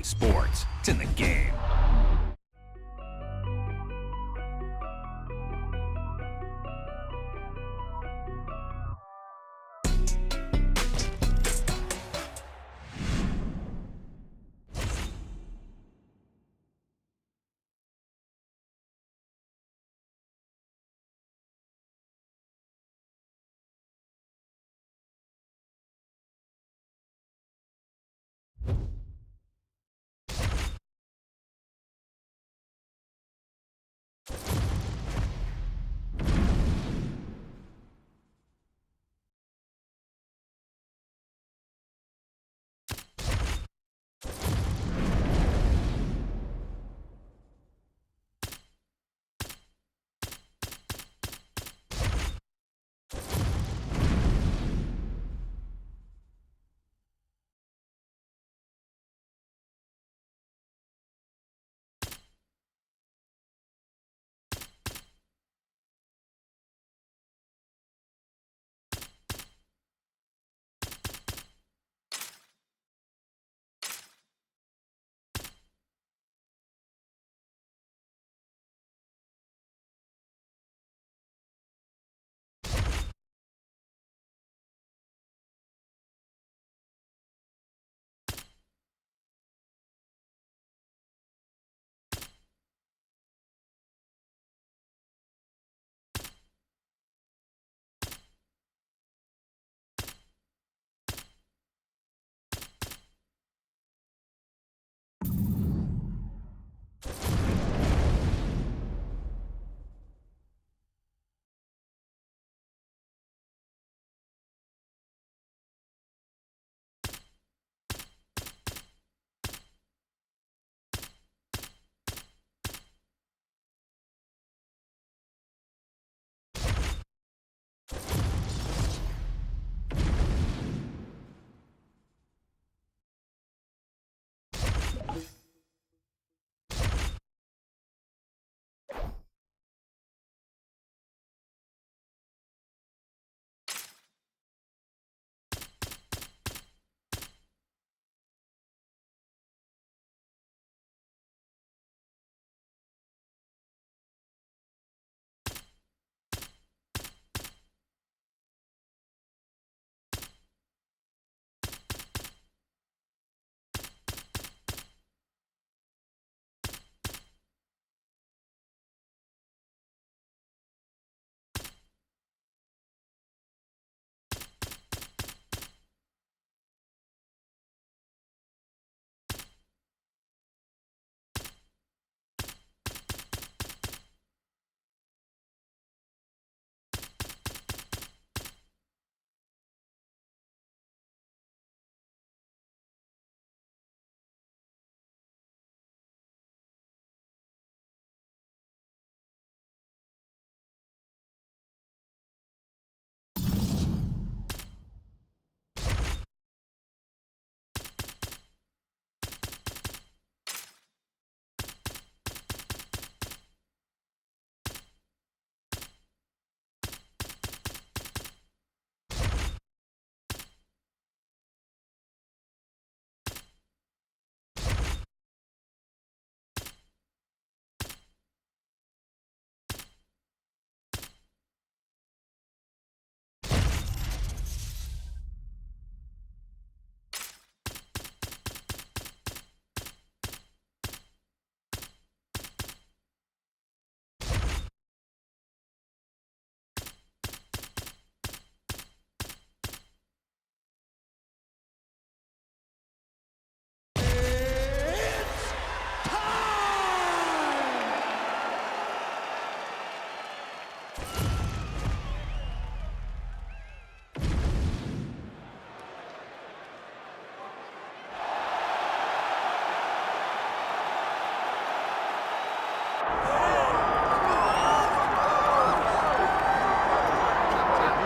Sports. It's in the game.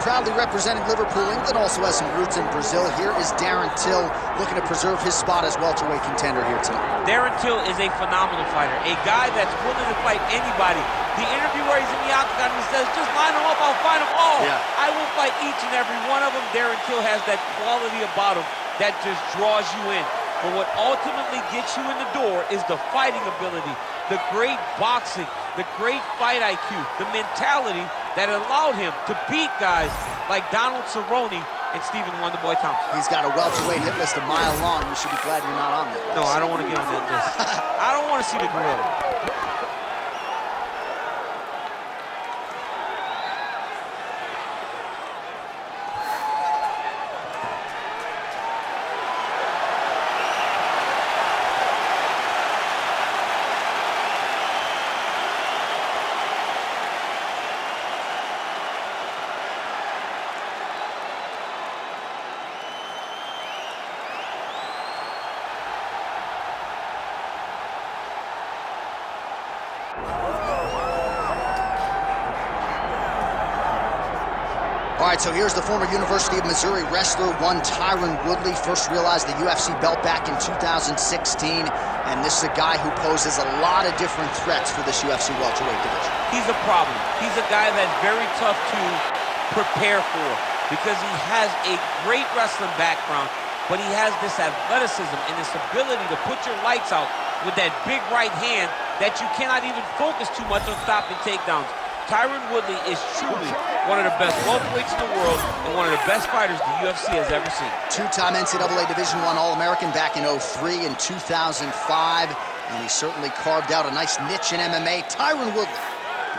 Proudly representing Liverpool, England, also has some roots in Brazil. Here is Darren Till looking to preserve his spot as welterweight contender here tonight. Darren Till is a phenomenal fighter, a guy that's willing to fight anybody. The interview where he's in the octagon, he says, just line them up, I'll fight them all. Yeah. I will fight each and every one of them. Darren Till has that quality about him that just draws you in. But what ultimately gets you in the door is the fighting ability, the great boxing, the great fight IQ, the mentality that allowed him to beat guys like Donald Cerrone and Stephen Wonderboy Thompson. He's got a welterweight hit list a mile long. You should be glad you're not on that list. No, I don't want to get on that list. I don't want to see the gorilla. All right, so here's the former University of Missouri wrestler, one Tyron Woodley. First realized the UFC belt back in 2016, and this is a guy who poses a lot of different threats for this UFC welterweight division. He's a problem. He's a guy that's very tough to prepare for because he has a great wrestling background, but he has this athleticism and this ability to put your lights out with that big right hand that you cannot even focus too much on stopping takedowns. Tyron Woodley is truly one of the best welterweights in the world and one of the best fighters the UFC has ever seen. Two-time NCAA Division I All-American back in 2003 and 2005, and he certainly carved out a nice niche in MMA. Tyron Woodley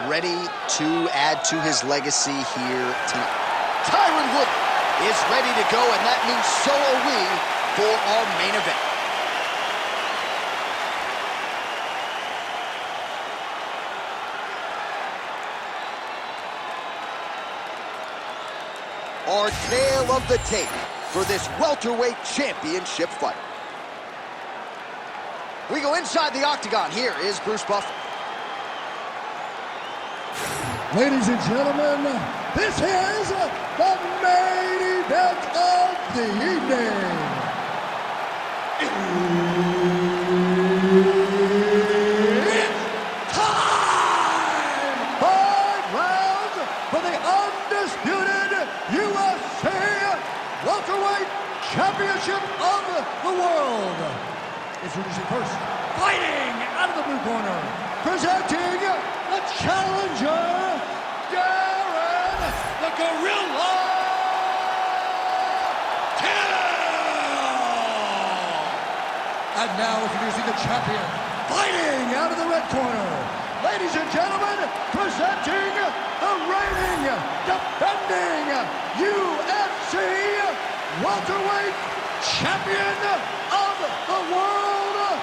ready to add to his legacy here tonight. Tyron Woodley is ready to go, and that means so are we for our main event. Our tale of the tape for this welterweight championship fight. We go inside the octagon. Here is Bruce Buffer. Ladies and gentlemen, this is the main event of the evening. It's time! 5 rounds for the undisputed UFC Welterweight Championship of the World. Introducing first, fighting out of the blue corner, presenting the challenger, Darren the Gorilla Till! And now introducing the champion, fighting out of the red corner, ladies and gentlemen, presenting the reigning, defending UFC welterweight champion of the world,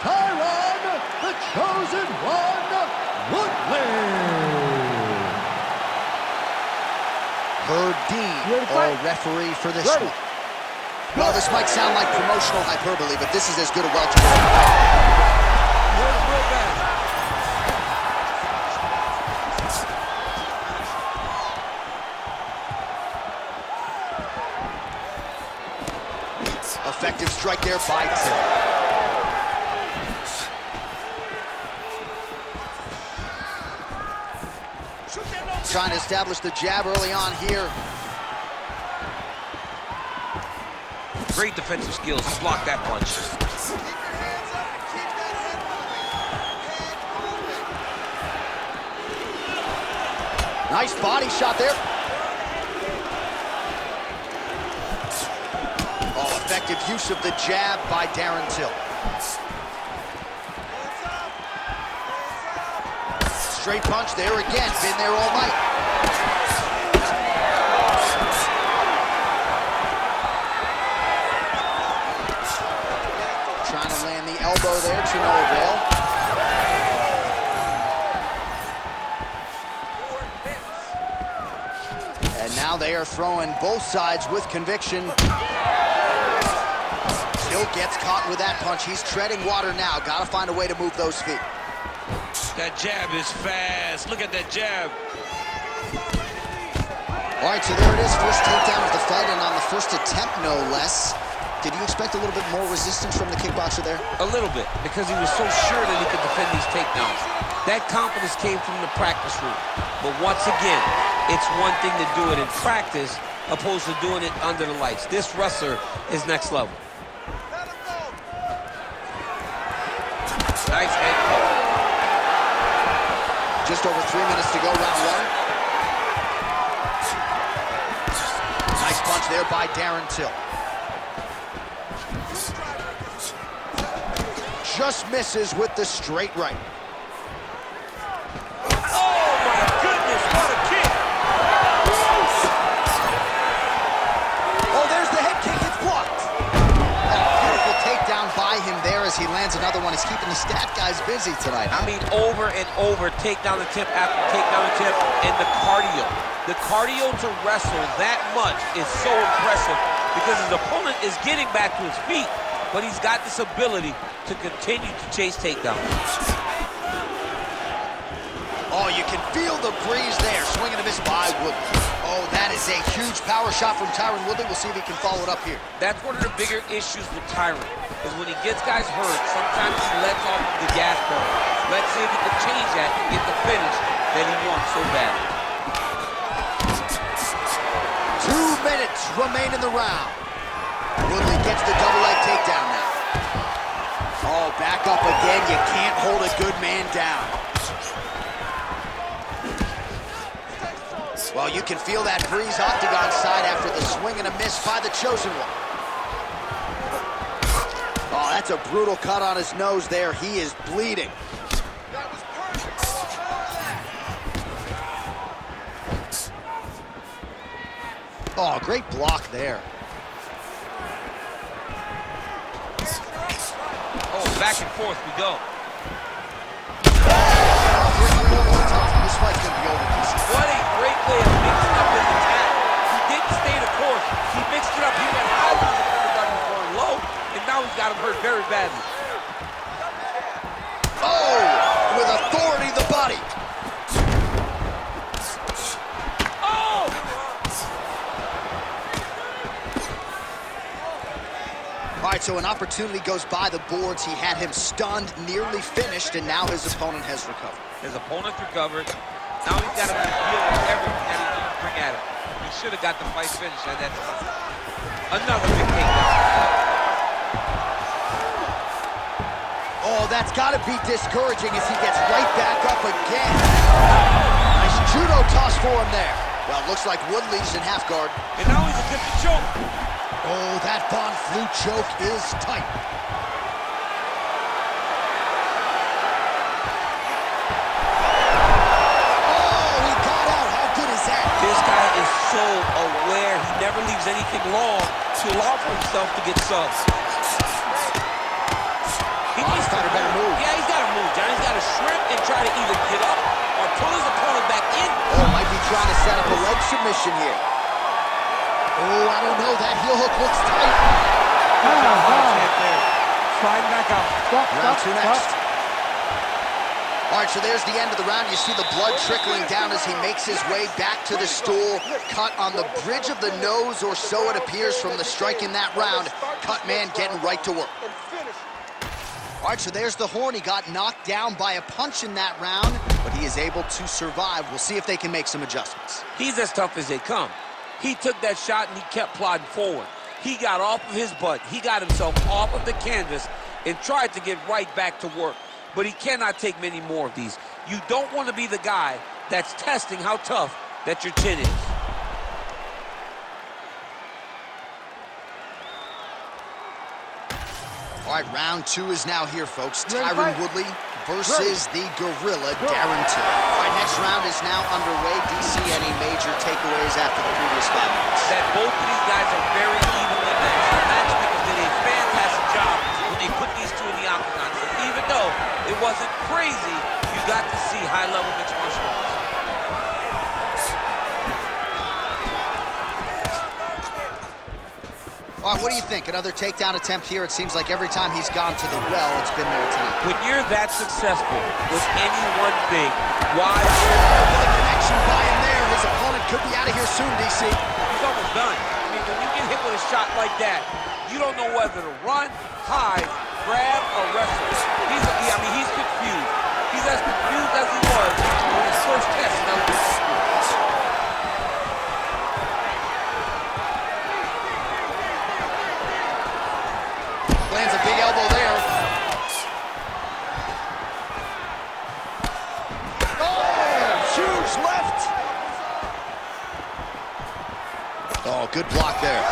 Tyron, the chosen one, Woodley. Herb Dean, our referee for this one. Well, this might sound like promotional hyperbole, but this is as good a welterweight. Effective strike there by Till. Trying to establish the jab early on here. Great defensive skills. He blocked that punch. Nice body shot there. Oh, effective use of the jab by Darren Till. Straight punch there again. Been there all night. Trying to land the elbow there to no avail. And now they are throwing both sides with conviction. Till gets caught with that punch. He's treading water now. Got to find a way to move those feet. That jab is fast. Look at that jab. All right, so there it is. First takedown of the fight, and on the first attempt, no less. Did you expect a little bit more resistance from the kickboxer there? A little bit, because he was so sure that he could defend these takedowns. That confidence came from the practice room. But once again, it's one thing to do it in practice opposed to doing it under the lights. This wrestler is next level. Nice head kick. Just over 3 minutes to go, round one. Nice punch there by Darren Till. Just misses with the straight right. Oh my goodness, what a kick! Oh, there's the head kick, it's blocked. A beautiful takedown by him there as he lands another one. He's keeping the stat guys busy tonight. I mean, over and over, takedown attempt after takedown attempt, and the cardio. The cardio to wrestle that much is so impressive because his opponent is getting back to his feet, but he's got this ability to continue to chase takedowns. Oh, you can feel the breeze there. Swing and a miss by Woodley. Oh, that is a huge power shot from Tyron Woodley. We'll see if he can follow it up here. That's one of the bigger issues with Tyron, is when he gets guys hurt, sometimes he lets off the gas pedal. Let's see if he can change that and get the finish that he wants so badly. 2 minutes remain in the round. Woodley gets the double leg takedown now. Oh, back up again. You can't hold a good man down. Well, you can feel that breeze octagon side after the swing and a miss by the chosen one. Oh, that's a brutal cut on his nose there. He is bleeding. Oh, great block there. Oh, back and forth we go. This fight's gonna be over, DC. What a great way of mixing up his attack. He didn't stay the course. He mixed it up. He went high with the corner, was going low, and now he's got him hurt very badly. Oh, with authority, the body. Oh! All right, so an opportunity goes by the boards. He had him stunned, nearly finished, and now his opponent has recovered. His opponent's recovered. Now he's got to deal with everything that he's going to bring at him. He should have got the fight finished at that time. Another big takedown. Oh, that's got to be discouraging as he gets right back up again. Nice judo toss for him there. Well, looks like Woodley's in half guard. And now he's attempting to choke. Oh, that Von Flue choke is tight. This guy is so aware. He never leaves anything long to allow for himself to get subs. He needs to better move. Yeah, he's got to move, John. He's got to shrimp and try to either get up or pull his opponent back in. Oh, might be trying to set up a leg submission here. Oh, I don't know. That heel hook looks tight. Slide back out. Round two next. All right, so there's the end of the round. You see the blood trickling down as he makes his way back to the stool. Cut on the bridge of the nose, or so it appears from the strike in that round. Cut man getting right to work. All right, so there's the horn. He got knocked down by a punch in that round, but he is able to survive. We'll see if they can make some adjustments. He's as tough as they come. He took that shot and he kept plodding forward. He got off of his butt. He got himself off of the canvas and tried to get right back to work. But he cannot take many more of these. You don't want to be the guy that's testing how tough that your chin is. All right, round two is now here, folks. Tyron Woodley versus the Gorilla, Darren Till. All right, next round is now underway. Do you see any major takeaways after the previous 5 minutes? That both of these guys are very evenly matched. The matchmakers did a fantastic job when they put these two in the octagon. So even though it wasn't crazy, you got to see high-level mixed martial arts. All right, what do you think? Another takedown attempt here. It seems like every time he's gone to the well, it's been there tonight. When you're that successful with any one thing, why? With a connection by him there, his opponent could be out of here soon, DC. He's almost done. I mean, when you get hit with a shot like that, you don't know whether to run, hide, grab, or wrestle. He's confused. He's as confused as he was when his first test in elementary school. Lands a big elbow there. huge left. Oh, good block there.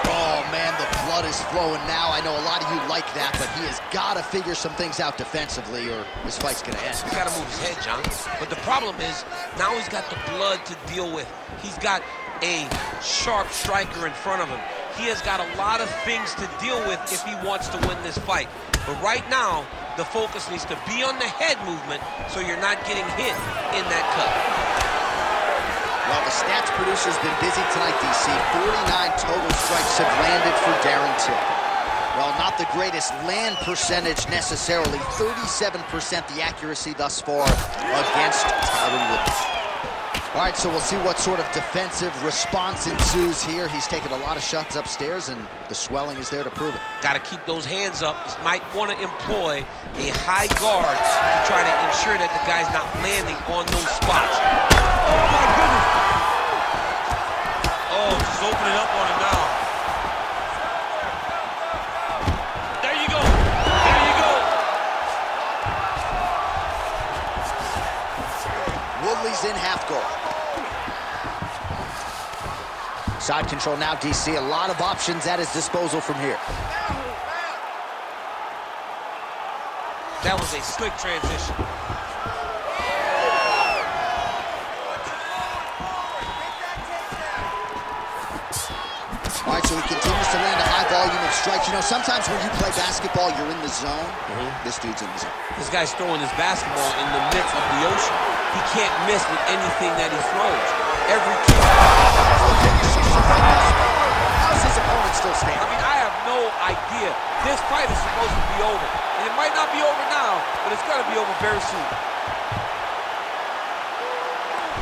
Oh, man, the blood is flowing now. I know a lot of you like that, but he has got to figure some things out defensively or this fight's going to end. He's got to move his head, John. But the problem is, now he's got the blood to deal with. He's got a sharp striker in front of him. He has got a lot of things to deal with if he wants to win this fight. But right now, the focus needs to be on the head movement so you're not getting hit in that cut. Well, the stats producer's been busy tonight, DC. 49 total strikes have landed for Darren Till. Well, not the greatest land percentage necessarily. 37% the accuracy thus far against Tyron Woodley. All right, so we'll see what sort of defensive response ensues here. He's taken a lot of shots upstairs, and the swelling is there to prove it. Got to keep those hands up. He might want to employ a high guard to try to ensure that the guy's not landing on those spots. Oh, my goodness. Oh, just opening up on him now. There you go. There you go. Woodley's in half guard. Side control now, DC. A lot of options at his disposal from here. That was a slick transition. All right, so he continues to land a high volume of strikes. You know, sometimes when you play basketball, you're in the zone. This dude's in the zone. This guy's throwing his basketball in the midst of the ocean. He can't miss with anything that he throws. Every kick. How's his opponent still standing? I mean, I have no idea. This fight is supposed to be over. And it might not be over now, but it's going to be over very soon.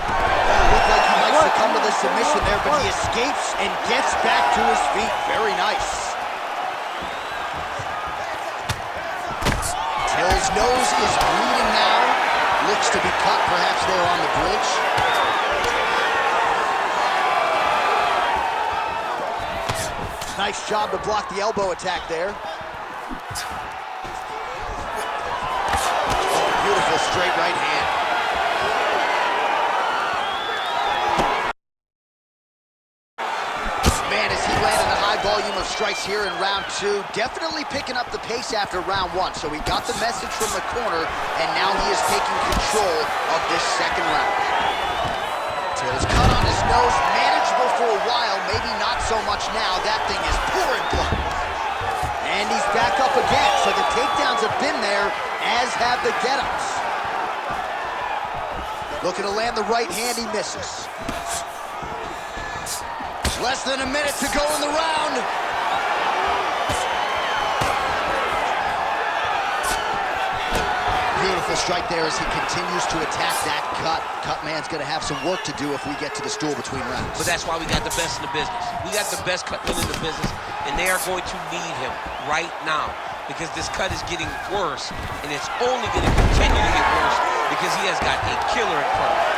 Looked like he might succumb to the submission there, but he escapes and gets back to his feet. Very nice. Till's nose is bleeding now. Looks to be cut, perhaps there on the bridge. Nice job to block the elbow attack there. Oh, beautiful straight right hand. Man, as he landed a high volume of strikes here in round two, definitely picking up the pace after round one. So he got the message from the corner, and now he is taking control of this second round. Till's cut on his nose, manageable for a while, maybe not so much now. That thing is pouring blood. And he's back up again, so the takedowns have been there, as have the get-ups. Looking to land the right hand, he misses. Less than a minute to go in the round. Beautiful strike there as he continues to attack that cut. Cut man's going to have some work to do if we get to the stool between rounds. But that's why we got the best in the business. We got the best cut man in the business, and they are going to need him right now because this cut is getting worse, and it's only going to continue to get worse because he has got a killer in front of him.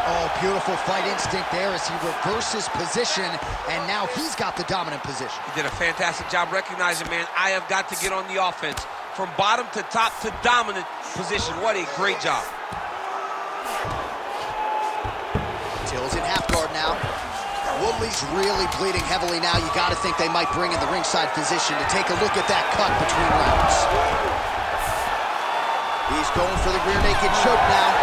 Oh, beautiful fight instinct there as he reverses position, and now he's got the dominant position. He did a fantastic job recognizing, man, I have got to get on the offense. From bottom to top to dominant position. What a great job. Till's in half guard now. Woodley's really bleeding heavily now. You got to think they might bring in the ringside physician to take a look at that cut between rounds. He's going for the rear naked choke now.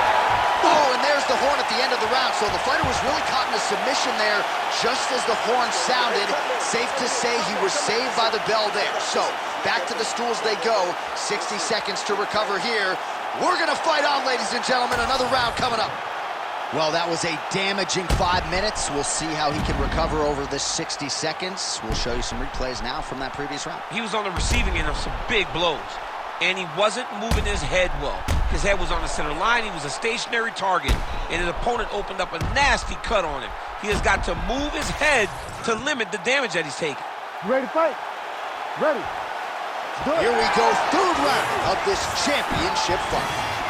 Oh, and there's the horn at the end of the round. So the fighter was really caught in a submission there just as the horn sounded. Safe to say he was saved by the bell there. So back to the stools they go. 60 seconds to recover here. We're going to fight on, ladies and gentlemen. Another round coming up. Well, that was a damaging 5 minutes. We'll see how he can recover over this 60 seconds. We'll show you some replays now from that previous round. He was on the receiving end of some big blows, and he wasn't moving his head well. His head was on the center line. He was a stationary target, and his opponent opened up a nasty cut on him. He has got to move his head to limit the damage that he's taking. You ready to fight? Ready. Here we go, third round of this championship fight.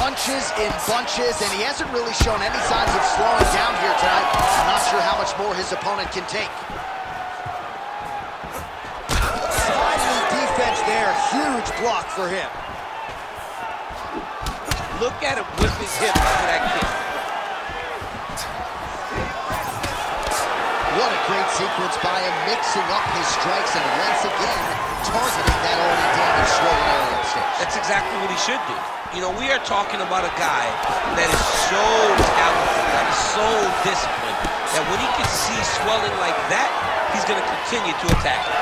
Punches in bunches, and he hasn't really shown any signs of slowing down here tonight. I'm not sure how much more his opponent can take. Timely defense there, huge block for him. Look at him whip his hip after that kick. What a great sequence by him, mixing up his strikes and once again targeting that already damaged swollen area upstairs. That's exactly what he should do. You know, we are talking about a guy that is so talented, that is so disciplined, that when he can see swelling like that, he's going to continue to attack it.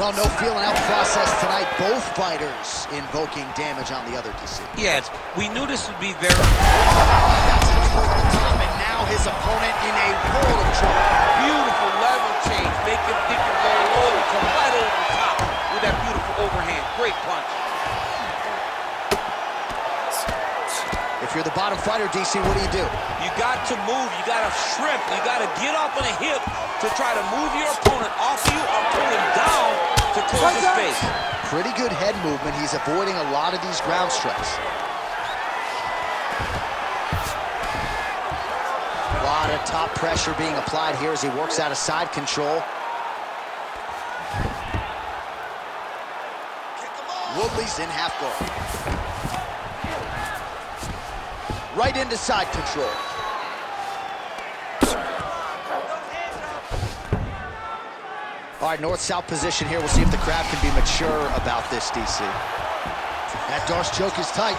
Well, no feeling out process tonight. Both fighters invoking damage on the other, DC. Yes, we knew this would be very... That's control at the top, and now his opponent in a world of trouble. Beautiful level change, make him think you're going low and come right over the top with that beautiful overhand. Great punch. If you're the bottom fighter, DC, what do? You got to move, you got to shrimp, you got to get off on a hip to try to move your opponent off you or pull him down to close his face. Pretty good head movement. He's avoiding a lot of these ground strikes. A lot of top pressure being applied here as he works out of side control. Woodley's in half guard. Right into side control. All right, north-south position here. We'll see if the crowd can be mature about this, DC. That Darce choke is tight.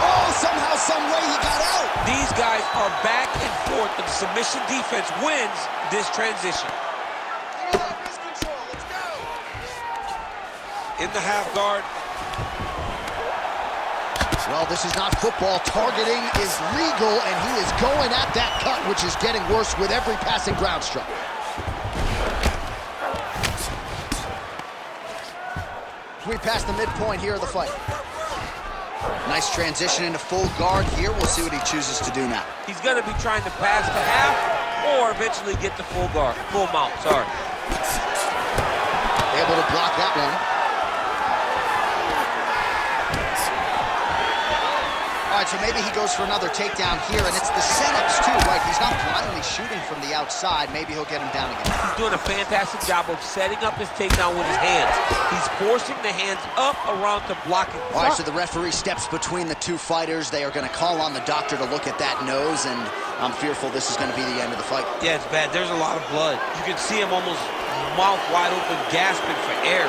Oh, somehow, some way he got out. These guys are back and forth, but the submission defense wins this transition. In the half guard. Well, this is not football. Targeting is legal, and he is going at that cut, which is getting worse with every passing ground strike. We passed the midpoint here of the fight. Nice transition into full guard here. We'll see what he chooses to do now. He's going to be trying to pass to half or eventually get to full guard. Full mount, sorry. Able to block that one. All right, so maybe he goes for another takedown here, and it's the setups too, right? He's not blindly shooting from the outside. Maybe he'll get him down again. He's doing a fantastic job of setting up his takedown with his hands. He's forcing the hands up around to block it. All right, so the referee steps between the two fighters. They are going to call on the doctor to look at that nose, and I'm fearful this is going to be the end of the fight. Yeah, it's bad. There's a lot of blood. You can see him almost mouth wide open, gasping for air.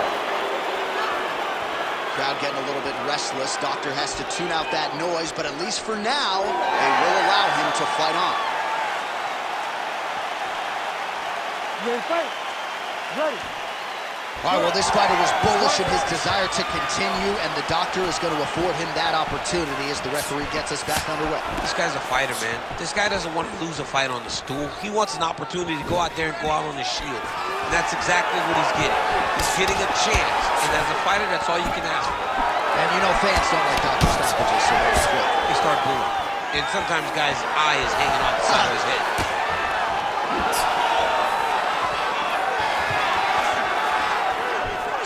Crowd getting a little bit restless. Doctor has to tune out that noise, but at least for now, they will allow him to fight on. Ready, fight. Ready. All right, well, this fighter was bullish in his desire to continue, and the doctor is going to afford him that opportunity as the referee gets us back underway. This guy's a fighter, man. This guy doesn't want to lose a fight on the stool. He wants an opportunity to go out there and go out on the shield. And that's exactly what he's getting. He's getting a chance. And as a fighter, that's all you can ask for. And you know fans don't like doctor stoppages, so that's good. They start booing. And sometimes guys' eye is hanging off the side of his head.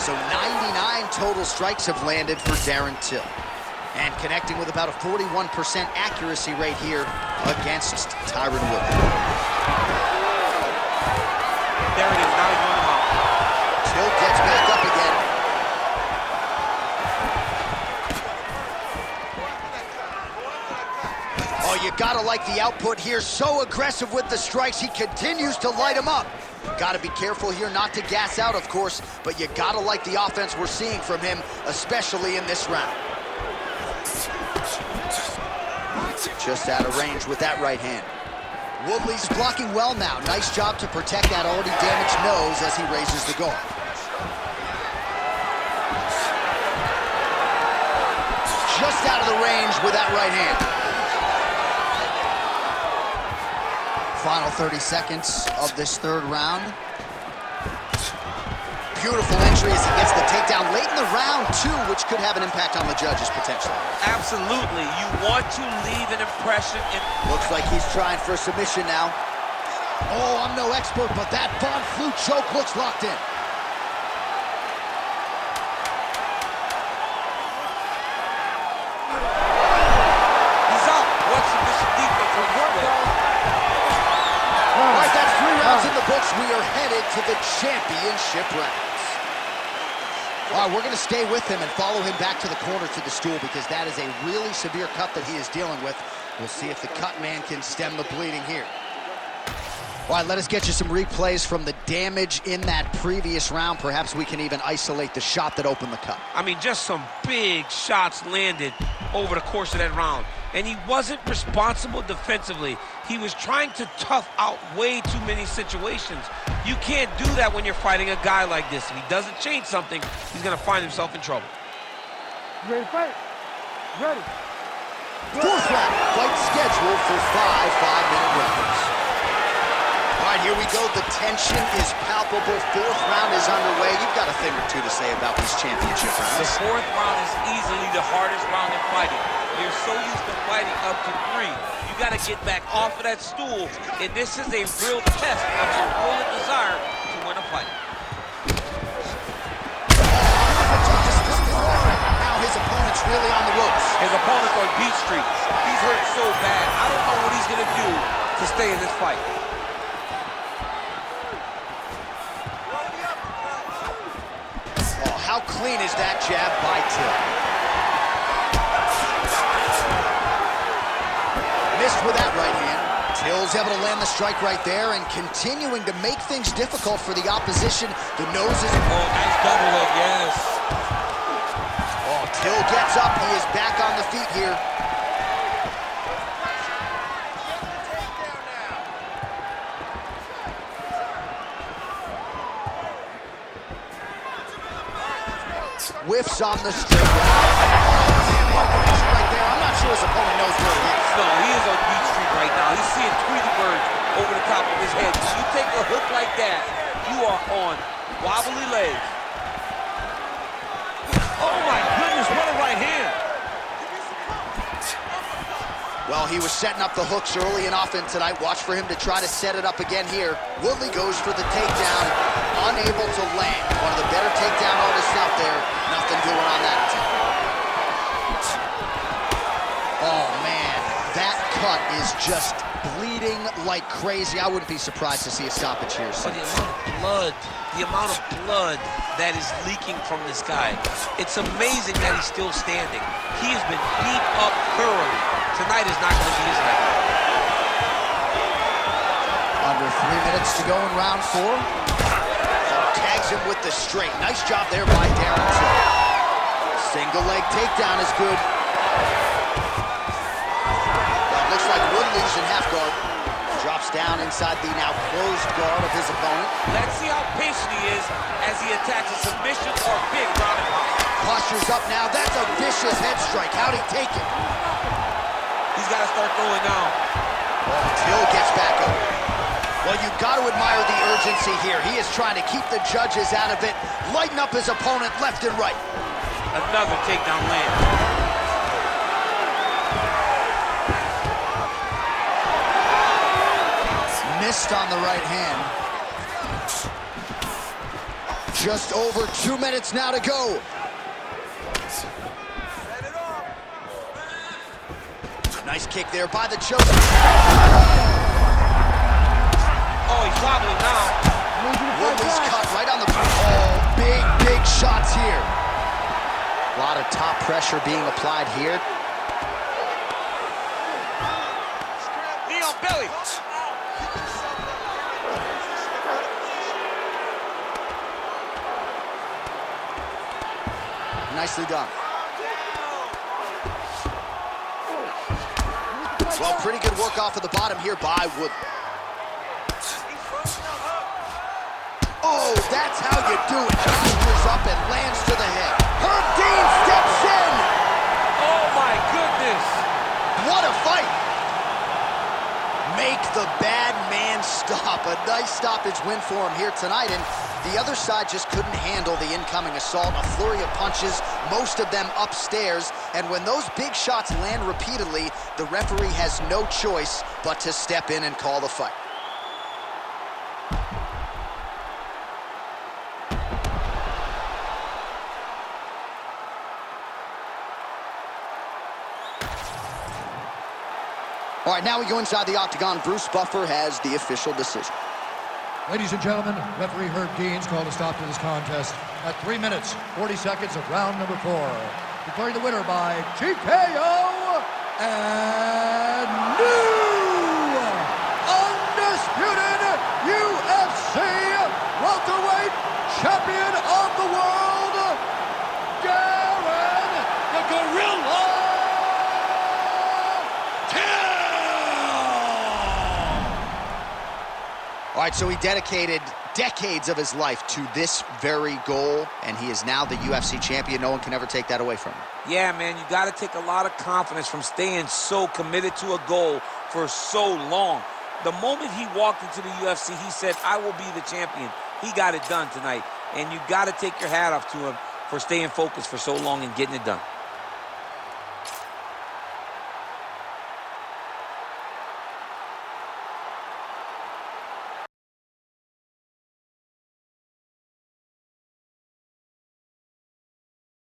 So 99 total strikes have landed for Darren Till. And connecting with about a 41% accuracy rate here against Tyron Woodley. There it is, now he's running out. Till gets back up again. Oh, you gotta like the output here. So aggressive with the strikes, he continues to light him up. Gotta be careful here not to gas out, of course, but you gotta like the offense we're seeing from him, especially in this round. Just out of range with that right hand. Woodley's blocking well now. Nice job to protect that already damaged nose as he raises the guard. Just out of the range with that right hand. Final 30 seconds of this third round. Beautiful entry as he gets the takedown late in the round, too, which could have an impact on the judges, potentially. Absolutely. You want to leave an impression. Looks like he's trying for a submission now. Oh, I'm no expert, but that Von Flue choke looks locked in. fights, we are headed to the championship rounds. All right, we're going to stay with him and follow him back to the corner to the stool because that is a really severe cut that he is dealing with. We'll see if the cut man can stem the bleeding here. All right, let us get you some replays from the damage in that previous round. Perhaps we can even isolate the shot that opened the cut. I mean, just some big shots landed over the course of that round. And he wasn't responsible defensively. He was trying to tough out way too many situations. You can't do that when you're fighting a guy like this. If he doesn't change something, he's going to find himself in trouble. You ready to fight? Ready. Fourth round, fight scheduled for 5-5-minute rounds. All right, here we go. The tension is palpable. Fourth round is underway. You've got a thing or two to say about these championship rounds. The fourth round is easily the hardest round in fighting. You're so used to fighting up to 3. You got to get back off of that stool, and this is a real test of your will and desire to win a fight. Now his opponent's really on the ropes. His opponent's on beat street. He's hurt so bad. I don't know what he's going to do to stay in this fight. Oh, how clean is that jab by Till? Missed with that right hand. Till's able to land the strike right there and continuing to make things difficult for the opposition. The nose is... Oh, nice double leg, yes. Oh, Till gets up. He is back on the feet here. Whiffs on the straight. Right there. I'm not sure his opponent knows where he is. No, he is on beat street right now. He's seeing Tweety birds over the top of his head. When you take a hook like that, you are on wobbly legs. Oh my goodness, what a right hand. Well, he was setting up the hooks early and often tonight. Watch for him to try to set it up again here. Woodley goes for the takedown, unable to land. One of the better takedown artists out there. Nothing doing on that attempt. Oh, man. That cut is just bleeding like crazy. I wouldn't be surprised to see a stoppage here. But the amount of blood that is leaking from this guy, it's amazing that he's still standing. He has been beat up thoroughly. Tonight is not going to be his night. Under 3 minutes to go in round 4. Tags him with the straight. Nice job there by Darren. Single leg takedown is good. Well, looks like Woodley's in half guard. Drops down inside the now closed guard of his opponent. Let's see how patient he is as he attacks a submission or big ground and pound. Posture's up now. That's a vicious head strike. How'd he take it? He's got to start throwing down. Oh, Till gets back up. Well, you've got to admire the urgency here. He is trying to keep the judges out of it, lighten up his opponent left and right. Another takedown land. Missed on the right hand. Just over 2 minutes now to go. Nice kick there by the choke. Oh, he's wobbling now. Woodley's cut right on the... Oh, big shots here. A lot of top pressure being applied here. Knee on belly. Nicely done. Well, pretty good work off of the bottom here by Woodley. Oh, that's how you do it. Postures up and lands to the head. Herb Dean steps in. Oh, my goodness. What a fight. Make the bad man stop. A nice stoppage win for him here tonight. And the other side just couldn't handle the incoming assault. A flurry of punches, most of them upstairs. And when those big shots land repeatedly, the referee has no choice but to step in and call the fight. All right, now we go inside the octagon. Bruce Buffer has the official decision. Ladies and gentlemen, referee Herb Deans called a stop to this contest at 3 minutes, 40 seconds of round number 4. Declaring the winner by TKO and new undisputed UFC welterweight champion of the world, Darren the Gorilla All right, so he dedicated decades of his life to this very goal, and he is now the UFC champion. No one can ever take that away from him. Yeah, man, you got to take a lot of confidence from staying so committed to a goal for so long. The moment he walked into the UFC, he said, I will be the champion. He got it done tonight, and you got to take your hat off to him for staying focused for so long and getting it done.